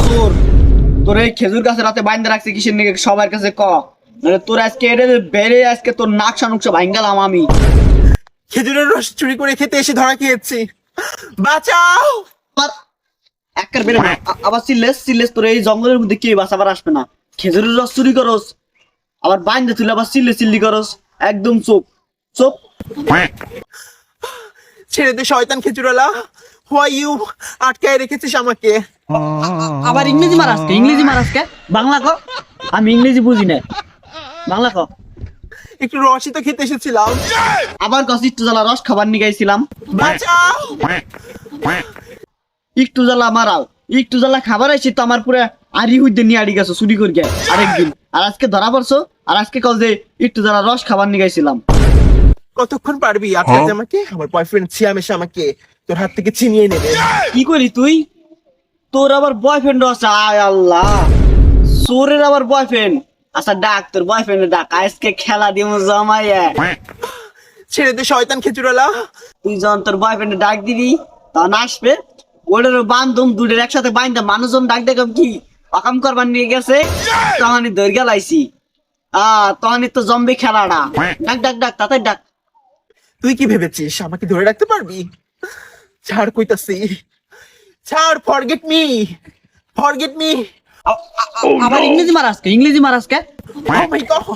সুর তোর এই খেজুর গাছে রাতে বাইন্দা রাখছে কিসের নিকে সবার কাছে ক মানে তোর আজকে এটা বেড়ে আজকে তোর নাকশা নুকশা ভাঙ্গালাম আমি। খেজুরের রস চুরি করে খেতে এসে ধরা খেয়েছি, বাঁচাও। আবার একের বেড়ে না আবার সিলেস তোর এই জঙ্গলের মধ্যে কে বাঁচাবার আসবে না। খেজুরের রস চুরি করস আবার বাইন্দা তুলে আবার চিল্লি করস, একদম চোপ চোপ। ছেড়ে দে শয়তান খেজুরওয়ালা, হোয়াই ইউ আটকায় রেখেছিস আমাকে। আবার ইংরেজি মারাজকে বাংলা ক, আমি ইংরেজি বুঝি না, বাংলা ক। একটু রসই তো খেতে এসেছিলাম। আবার কস একটু জ্বালা রস খাবার নিয়ে গাইছিলাম, বাঁচাও। একটু জ্বালা মারাও, একটু জ্বালা খাবার আইছি তো আমার পুরো আড়ি হইতে নিয়ে আড়ি গেছো চুরি করি আরেকদিন, আর আজকে ধরা পড়ছো আর আজকে কল যে একটু জ্বালা রস খাবার নিয়ে গাইছিলাম। কতক্ষণ পারবি আটকাতে আমাকে? আমার বয়ফ্রেন্ড সিয়াম এসে আমাকে তোর হাত থেকে ছিনিয়ে নেবে। কি করি তুই? তোর আবার বয়ফ্রেন্ড আছে? আয় আল্লাহ, সোরের আবার বয়ফ্রেন্ড। আচ্ছা ডাক তোর বয়ফ্রেন্ড ডাক, আজকে খেলা দিব জমাইয়া। ছেড়ে দে শয়তান খেজুরওয়ালা। তুই যখন তোর বয়ফ্রেন্ড ডাক দিবি তখন আসবে, ওটারও বান্ধব দুটোর একসাথে বাইন্দা মানুষজন ডাক দেখম কি অকাম করবার নিয়ে গেছে, তখনই দৈর্ঘ্য লাইছি। তখনই তো জম্বি খেলাটা। ডাক ডাক ডাক তাতে ডাক। তুই কি ভেবেছিস আমাকে ধরে রাখতে পারবি? ছাড় কইতাছি, ছাড়। Forget me. আবার ইংরেজি মারাজকে Oh my God!